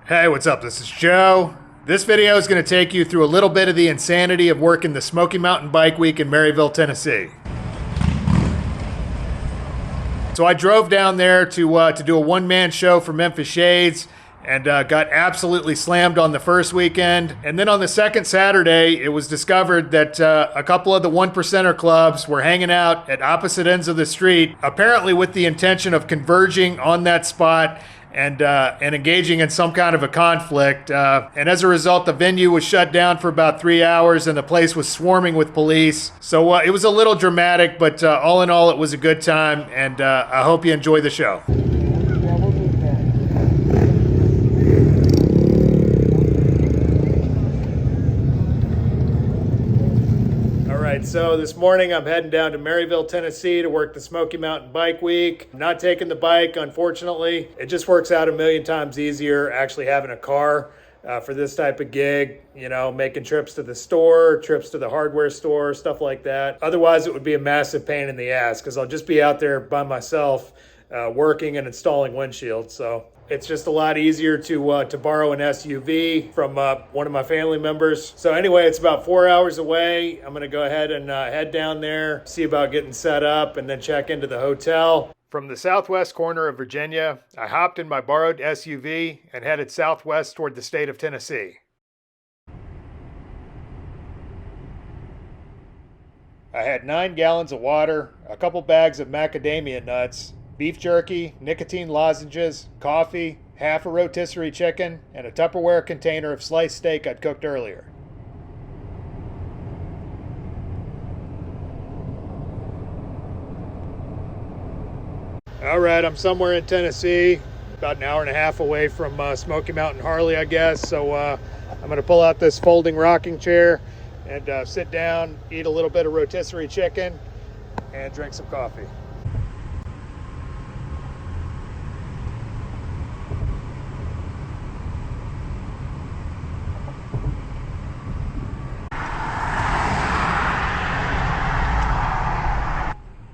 Hey, what's up? This is Joe. This video is going to take you through a little bit of the insanity of working the Smoky Mountain Bike Week in Maryville, Tennessee. So I drove down there to do a one-man show for Memphis Shades and got absolutely slammed on the first weekend. And then on the second Saturday, it was discovered that a couple of the one percenter clubs were hanging out at opposite ends of the street, apparently with the intention of converging on that spot and engaging in some kind of a conflict. And as a result, the venue was shut down for about 3 hours and the place was swarming with police. So it was a little dramatic, but all in all, it was a good time, and I hope you enjoy the show. So this morning I'm heading down to Maryville, Tennessee to work the Smoky Mountain Bike Week. I'm not taking the bike, unfortunately. It just works out a million times easier actually having a car for this type of gig, you know, making trips to the store, trips to the hardware store, stuff like that. Otherwise, it would be a massive pain in the ass because I'll just be out there by myself working and installing windshields. So it's just a lot easier to borrow an SUV from one of my family members. So anyway, it's about 4 hours away. I'm gonna go ahead and head down there, see about getting set up, and then check into the hotel. From the southwest corner of Virginia, I hopped in my borrowed SUV and headed southwest toward the state of Tennessee. I had 9 gallons of water, a couple bags of macadamia nuts, beef jerky, nicotine lozenges, coffee, half a rotisserie chicken, and a Tupperware container of sliced steak I'd cooked earlier. All right, I'm somewhere in Tennessee, about an hour and a half away from Smoky Mountain Harley, I guess. So I'm gonna pull out this folding rocking chair and sit down, eat a little bit of rotisserie chicken, and drink some coffee.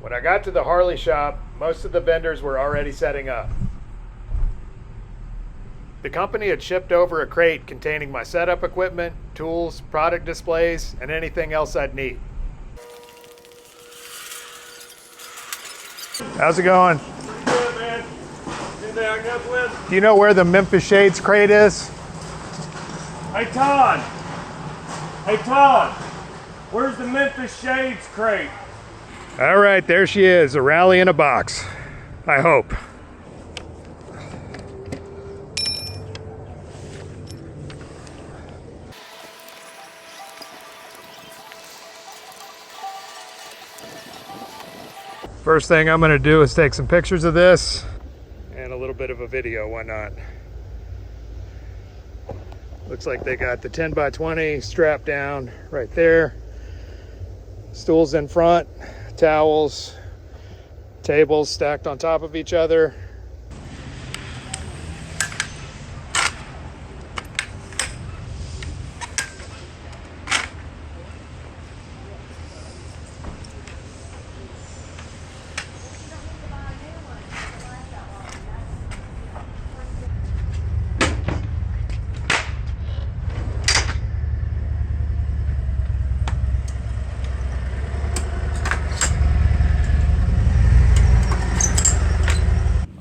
When I got to the Harley shop, most of the vendors were already setting up. The company had shipped over a crate containing my setup equipment, tools, product displays, and anything else I'd need. How's it going? Good, man. Anything I can help with? Do you know where the Memphis Shades crate is? Hey, Todd. Hey, Todd. Where's the Memphis Shades crate? All right, there she is, a rally in a box, I hope. First thing I'm gonna do is take some pictures of this and a little bit of a video, why not? Looks like they got the 10x20 strapped down right there. Stools in front. Towels, tables stacked on top of each other.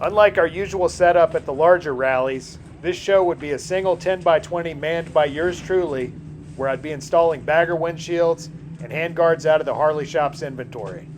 Unlike our usual setup at the larger rallies, this show would be a single 10x20 manned by yours truly, where I'd be installing bagger windshields and handguards out of the Harley shop's inventory.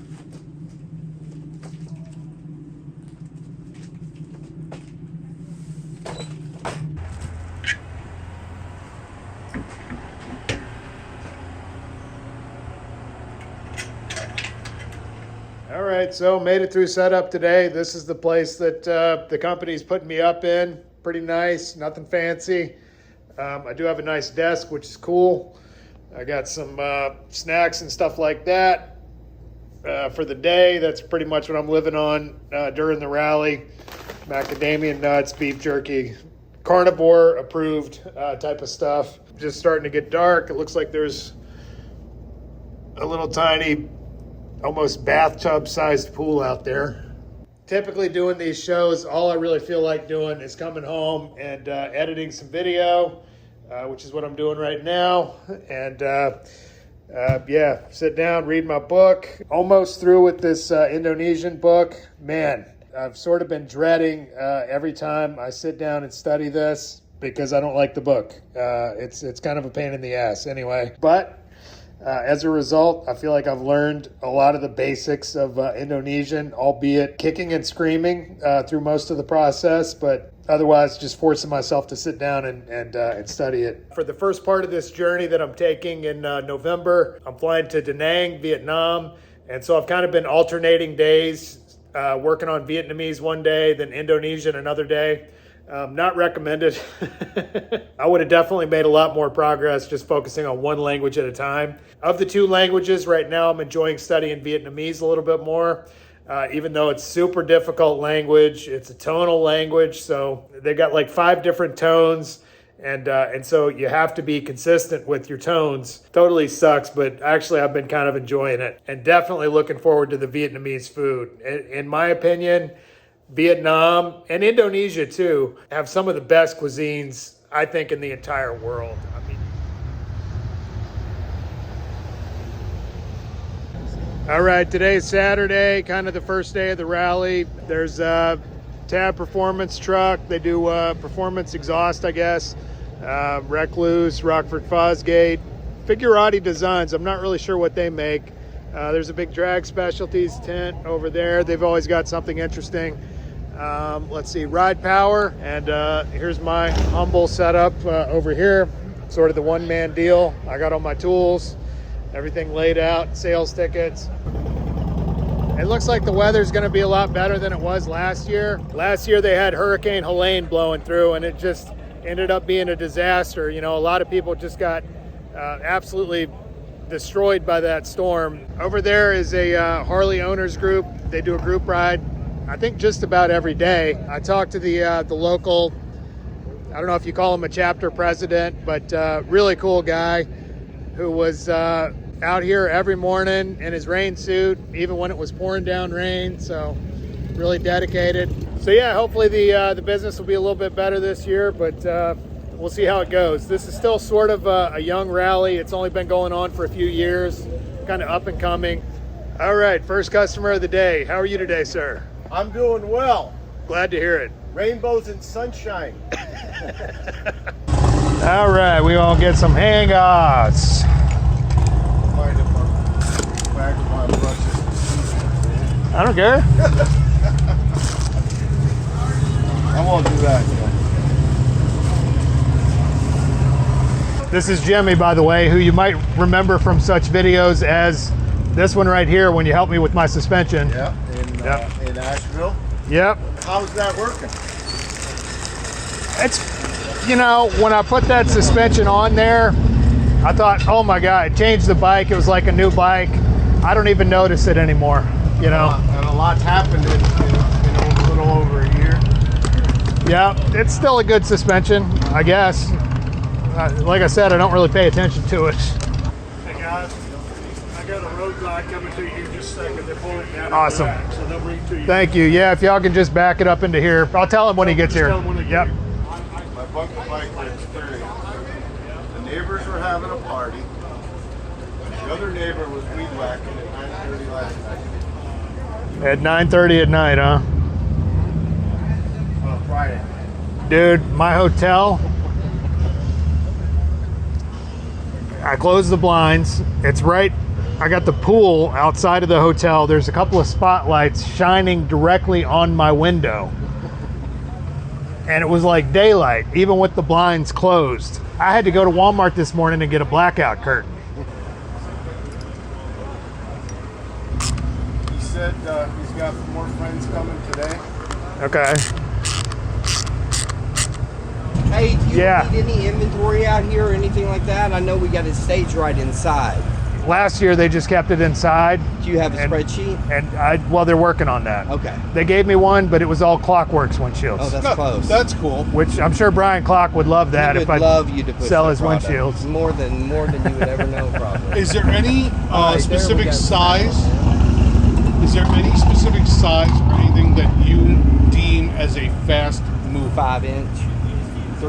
All right, so made it through setup today. This is the place that the company's putting me up in. Pretty nice, nothing fancy. I do have a nice desk, which is cool. I got some snacks and stuff like that for the day. That's pretty much what I'm living on during the rally. Macadamia nuts, beef jerky, carnivore approved type of stuff. Just starting to get dark. It looks like there's a little tiny, almost bathtub sized pool out there. Typically doing these shows, all I really feel like doing is coming home and editing some video, which is what I'm doing right now. And yeah, sit down, read my book. Almost through with this Indonesian book. Man, I've sort of been dreading every time I sit down and study this because I don't like the book. It's kind of a pain in the ass anyway. But as a result, I feel like I've learned a lot of the basics of Indonesian, albeit kicking and screaming through most of the process, but otherwise just forcing myself to sit down and study it. For the first part of this journey that I'm taking in November, I'm flying to Da Nang, Vietnam, and so I've kind of been alternating days, working on Vietnamese one day, then Indonesian another day. Not recommended. I would have definitely made a lot more progress just focusing on one language at a time. Of the two languages, right now I'm enjoying studying Vietnamese a little bit more, even though it's super difficult language. It's a tonal language, so they've got like 5 different tones, and so you have to be consistent with your tones. Totally sucks, but actually I've been kind of enjoying it, and definitely looking forward to the Vietnamese food. In my opinion, Vietnam and Indonesia too have some of the best cuisines, I think, in the entire world. I mean, all right, today's Saturday, kind of the first day of the rally. There's a Tab Performance truck. They do performance exhaust, I guess. Recluse, Rockford Fosgate, Figurati Designs. I'm not really sure what they make. There's a big Drag Specialties tent over there. They've always got something interesting. Let's see, Ride Power, and here's my humble setup over here. Sort of the one-man deal. I got all my tools, everything laid out, sales tickets. It looks like the weather's going to be a lot better than it was last year. Last year they had Hurricane Helene blowing through, and it just ended up being a disaster. You know, a lot of people just got absolutely destroyed by that storm. Over there is a Harley owners group. They do a group ride, I think, just about every day. I talked to the local, I don't know if you call him a chapter president, but really cool guy who was out here every morning in his rain suit, even when it was pouring down rain. So really dedicated. So yeah, hopefully the business will be a little bit better this year, but we'll see how it goes. This is still sort of a young rally. It's only been going on for a few years, kind of up and coming. All right, first customer of the day. How are you today, sir? I'm doing well. Glad to hear it. Rainbows and sunshine. All right, we all get some handguards. Mind if our Vagabond brushes? I don't care. I won't do that. This is Jimmy, by the way, who you might remember from such videos as this one right here when you helped me with my suspension. Yeah, in Asheville. Yep. How's that working? It's, you know, when I put that suspension on there, I thought, oh my God, it changed the bike. It was like a new bike. I don't even notice it anymore, you know. And a lot's happened in a little over a year. Yeah, it's still a good suspension, I guess. Like I said, I don't really pay attention to it. Hey guys, I got a road glide coming to you just a second. They're pulling it down. Awesome. Back, so they'll bring it to you. Thank you. Yeah, if y'all can just back it up into here. I'll tell him when he gets here. Tell them when they get Yep. here. My bucket bike experience. The neighbors were having a party. The other neighbor was weed whacking at 9:30 last night. At 9:30 at night, huh? On Friday. Dude, my hotel, I closed the blinds. It's right, I got the pool outside of the hotel. There's a couple of spotlights shining directly on my window. And it was like daylight, even with the blinds closed. I had to go to Walmart this morning and get a blackout curtain. He said he's got some more friends coming today. Okay. Hey, do you Yeah. need any inventory out here or anything like that? I know we got a stage right inside. Last year they just kept it inside. Do you have a And- spreadsheet? And well, they're working on that. Okay. They gave me one, but it was all Clockworks windshields. Oh, that's close. That's cool. Which I'm sure Brian Clock would love that He if would I love you to push sell that his product. windshields. More than you would ever know, probably. Is there any Right there, we specific got- size? Is there any specific size or anything that you deem as a fast mover? 5-inch.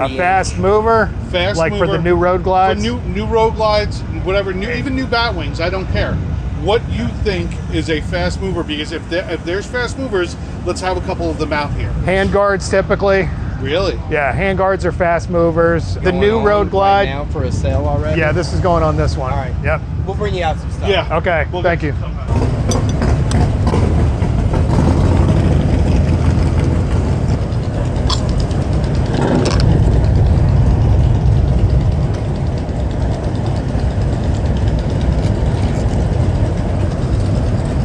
A fast mover? Fast like mover. for the new road glides? For new road glides, whatever, even new bat wings, I don't care. What you think is a fast mover, because if there's fast movers, let's have a couple of them out here. Handguards typically. Really? Yeah, handguards are fast movers. The Going new on road glide. right now for a sale already? Yeah, this is going on this one. All right. Yep. We'll bring you out some stuff. Yeah. Okay, We'll thank get you. some out.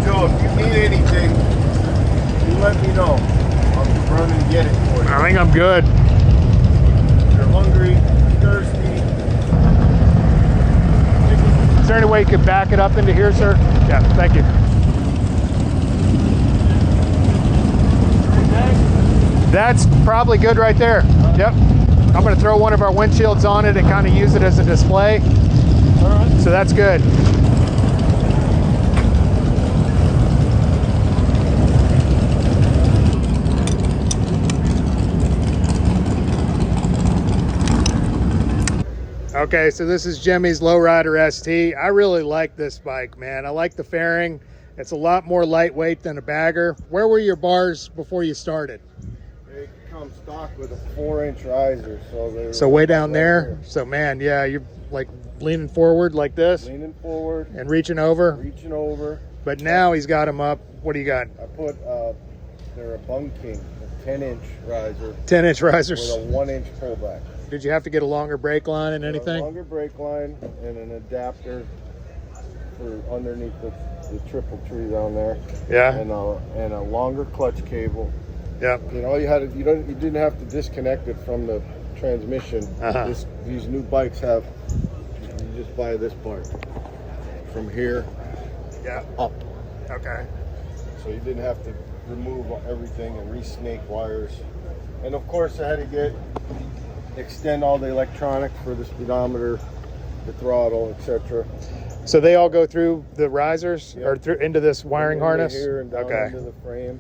Joe, if you need anything, you let me know. I'll run and get it for you. I think I'm good. If you're hungry, thirsty. Is there any way you could back it up into here, sir? Yeah, thank you. That's probably good right there. Yep. I'm going to throw one of our windshields on it and kind of use it as a display. All right. So that's good. Okay, so this is Jimmy's Lowrider ST. I really like this bike, man. I like the fairing. It's a lot more lightweight than a bagger. Where were your bars before you started? They come stock with a 4-inch riser, So way down there. So man, yeah, you're like leaning forward like this Leaning forward, and reaching over. reaching over. But now he's got them up. What do you got? I put they're a Bung King, a 10-inch riser 10-inch with risers. a 1-inch pullback. Did you have to get a longer brake line and A anything? longer brake line and an adapter for underneath the triple tree down there. Yeah. And a longer clutch cable. Yep. You know, you didn't have to disconnect it from the transmission. Uh-huh. These new bikes have, you just buy this part from here Yeah. up. Okay. So you didn't have to remove everything and re-snake wires. And of course I had to extend all the electronics for the speedometer, the throttle, etc. So they all go through the risers Yep. or through into this wiring Into harness? here and down Okay. into the frame.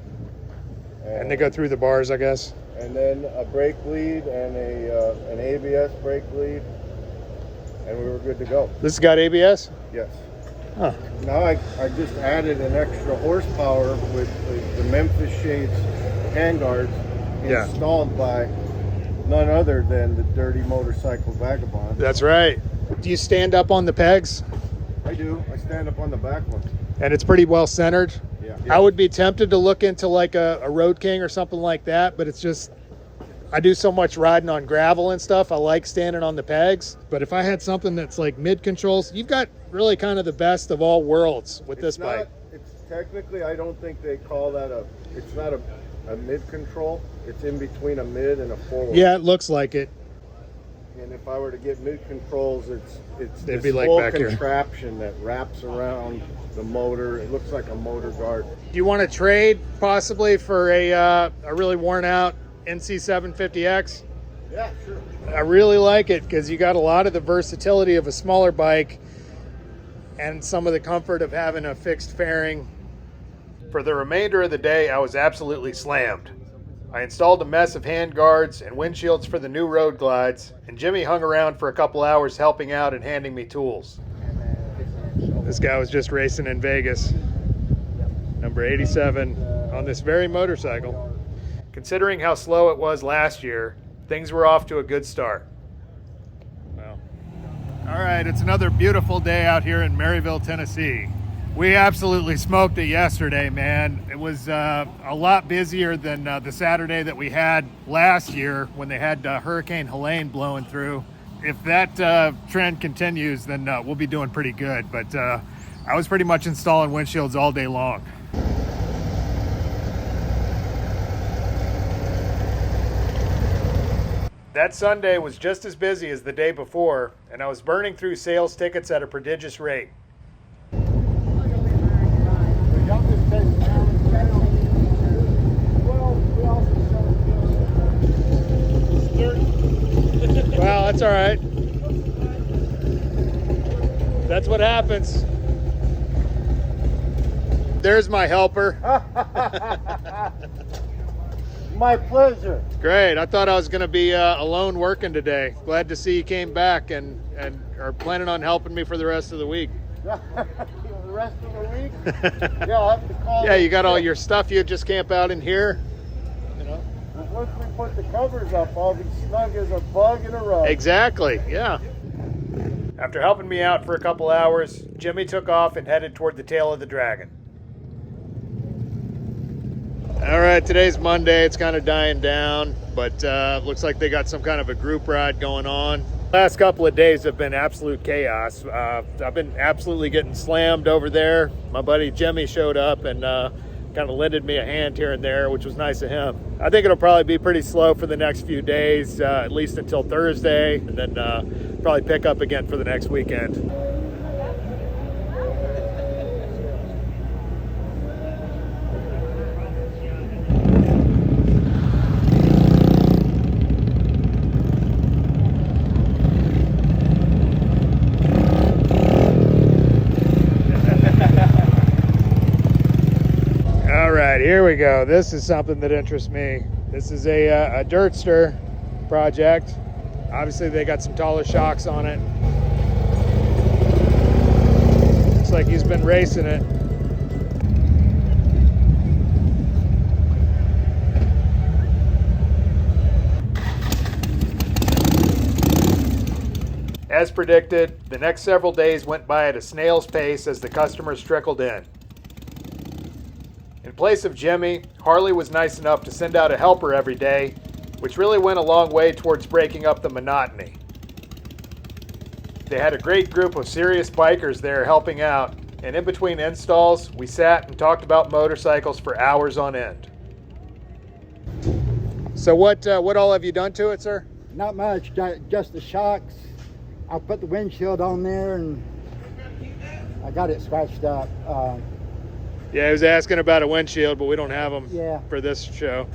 And they go through the bars, I guess? And then a brake lead and an ABS brake lead, and we were good to go. This has got ABS? Yes. Huh. Now I just added an extra horsepower with the Memphis Shades handguards Yeah. installed by none other than the dirty motorcycle Vagabond. That's right. Do you stand up on the pegs? I do. I stand up on the back one. And it's pretty well centered? Yeah. I would be tempted to look into like a Road King or something like that, but it's just, I do so much riding on gravel and stuff. I like standing on the pegs. But if I had something that's like mid controls, you've got really kind of the best of all worlds with this bike. It's technically, I don't think they call that it's not a mid control. It's in between a mid and a forward. Yeah, it looks like it. And if I were to get mid controls, it's They'd this be like whole back here. contraption that wraps around the motor. It looks like a motor guard. Do you want to trade possibly for a really worn out NC750X? Yeah, sure. I really like it because you got a lot of the versatility of a smaller bike and some of the comfort of having a fixed fairing. For the remainder of the day, I was absolutely slammed. I installed a mess of hand guards and windshields for the new road glides, and Jimmy hung around for a couple hours helping out and handing me tools. This guy was just racing in Vegas, number 87, on this very motorcycle. Considering how slow it was last year, things were off to a good start. Well, all right, it's another beautiful day out here in Maryville, Tennessee. We absolutely smoked it yesterday, man. It was a lot busier than the Saturday that we had last year when they had Hurricane Helene blowing through. If that trend continues, then we'll be doing pretty good. But I was pretty much installing windshields all day long. That Sunday was just as busy as the day before, and I was burning through sales tickets at a prodigious rate. Well, that's all right. That's what happens. there's my helper. My pleasure. Great. I thought I was going to be alone working today. Glad to see you came back and are planning on helping me for the rest of the week. The rest of the week? Yeah, I'll have to call. Yeah, you got all your stuff. You just camp out in here. You know. Once we put the covers up, I'll be snug as a bug in a rug. Exactly. Yeah. After helping me out for a couple hours, Jimmy took off and headed toward the tail of the dragon. All right, today's Monday. It's kind of dying down, but looks like they got some kind of a group ride going on. Last couple of days have been absolute chaos. I've been absolutely getting slammed over there. My buddy Jimmy showed up and kind of lended me a hand here and there, which was nice of him. I think it'll probably be pretty slow for the next few days, at least until Thursday, and then probably pick up again for the next weekend. Here we go. This is something that interests me. This is a dirtster project. Obviously they got some taller shocks on it. Looks like he's been racing it. As predicted, the next several days went by at a snail's pace as the customers trickled in. In place of Jimmy, Harley was nice enough to send out a helper every day, which really went a long way towards breaking up the monotony. They had a great group of serious bikers there helping out, and in between installs, we sat and talked about motorcycles for hours on end. So what all have you done to it, sir? Not much, just the shocks. I put the windshield on there and I got it scratched up. Yeah, he was asking about a windshield, but we don't have them Yeah. for this show.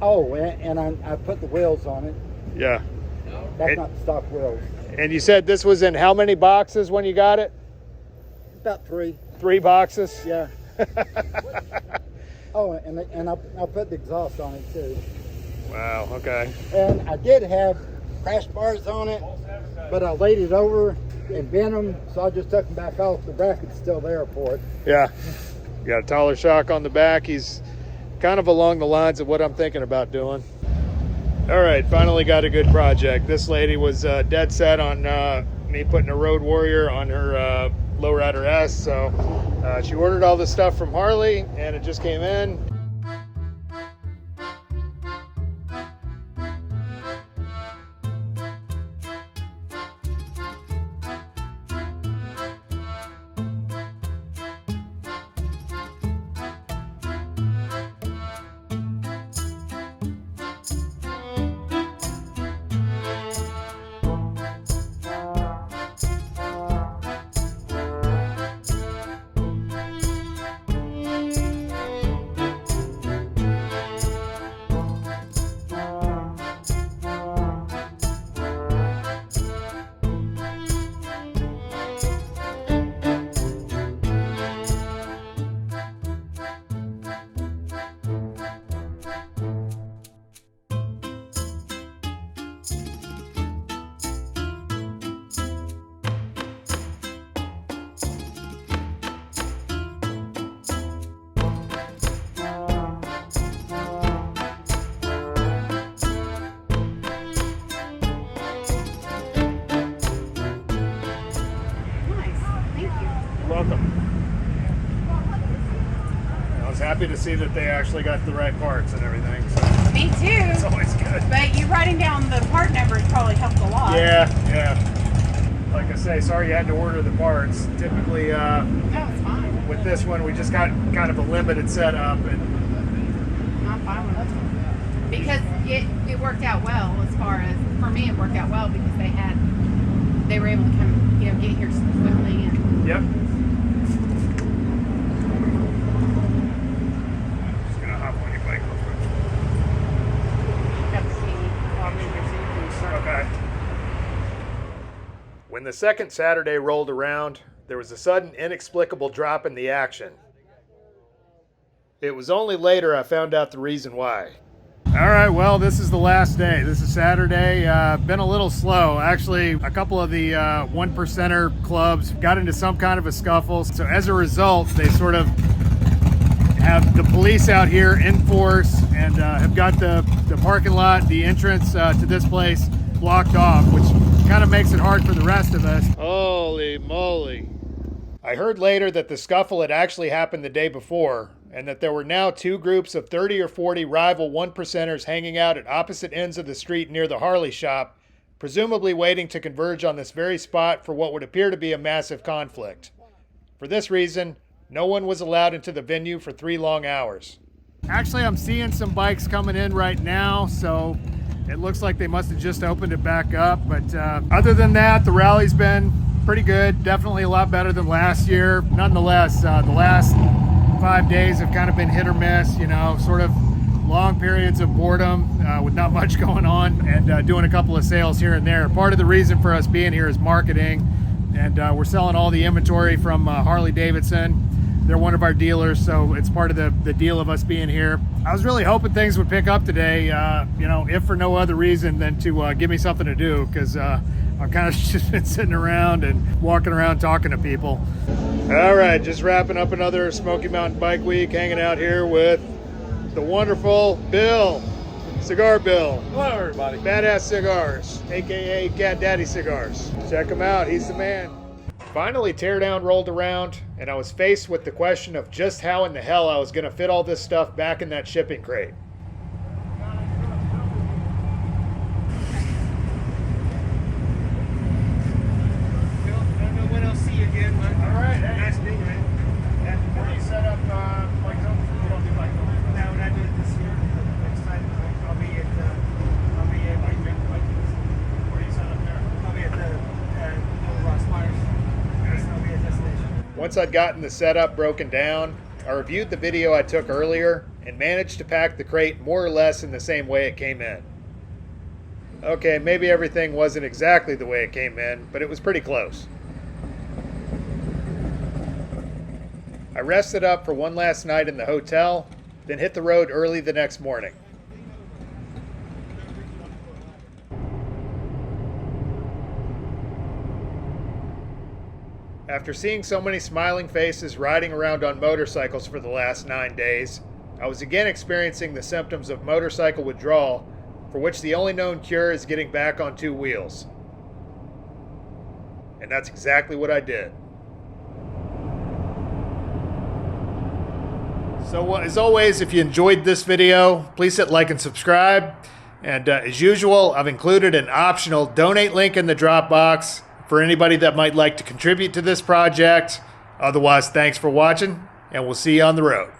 Oh, and I put the wheels on it. Yeah. That's not stock wheels. And you said this was in how many boxes when you got it? About 3. 3 boxes? Yeah. Oh, and I put the exhaust on it too. Wow, okay. And I did have crash bars on it, but I laid it over and bent them, so I just took them back off. The bracket's still there for it. Yeah. You got a taller shock on the back. He's kind of along the lines of what I'm thinking about doing. All right, finally got a good project. This lady was dead set on me putting a Road Warrior on her Lowrider S, so she ordered all this stuff from Harley, and it just came in. Welcome. I was happy to see that they actually got the right parts and everything. So Me too. it's always good. But you writing down the part numbers probably helped a lot. Yeah. Like I say, sorry you had to order the parts. Typically, No, it's fine. with this one, we just got kind of a limited setup, and I'm fine with it. Because it worked out well as far as, for me it worked out well because they were able to come, get here quickly and yep. Just gonna hop on your bike real quick. got the key. I'll move your seat. Okay. When the second Saturday rolled around, there was a sudden, inexplicable drop in the action. It was only later I found out the reason why. All right, well, this is the last day. This is Saturday. Been a little slow. Actually, a couple of the 1%er clubs got into some kind of a scuffle. So as a result, they sort of have the police out here in force and have got the parking lot, the entrance to this place blocked off, which kind of makes it hard for the rest of us. Holy moly. I heard later that the scuffle had actually happened the day before, and that there were now two groups of 30 or 40 rival 1%ers hanging out at opposite ends of the street near the Harley shop, presumably waiting to converge on this very spot for what would appear to be a massive conflict. For this reason, no one was allowed into the venue for 3 long hours. Actually, I'm seeing some bikes coming in right now, so it looks like they must have just opened it back up. But other than that, the rally's been pretty good. Definitely a lot better than last year. Nonetheless, the last 5 days have kind of been hit or miss, you know, sort of long periods of boredom with not much going on, and doing a couple of sales here and there. Part of the reason for us being here is marketing, and we're selling all the inventory from Harley Davidson. They're one of our dealers, so it's part of the deal of us being here. I was really hoping things would pick up today, you know, if for no other reason than to give me something to do, because I've kind of just been sitting around and walking around talking to people. All right, just wrapping up another Smoky Mountain Bike Week, hanging out here with the wonderful Bill, Cigar Bill. Hello, everybody. Badass Cigars, aka Cat Daddy Cigars. Check him out, he's the man. Finally, teardown rolled around, and I was faced with the question of just how in the hell I was going to fit all this stuff back in that shipping crate. Once I'd gotten the setup broken down, I reviewed the video I took earlier and managed to pack the crate more or less in the same way it came in. Okay, maybe everything wasn't exactly the way it came in, but it was pretty close. I rested up for one last night in the hotel, then hit the road early the next morning. After seeing so many smiling faces riding around on motorcycles for the last 9 days, I was again experiencing the symptoms of motorcycle withdrawal, for which the only known cure is getting back on 2 wheels. And that's exactly what I did. So as always, if you enjoyed this video, please hit like and subscribe. And as usual, I've included an optional donate link in the drop box for anybody that might like to contribute to this project. Otherwise, thanks for watching, and we'll see you on the road.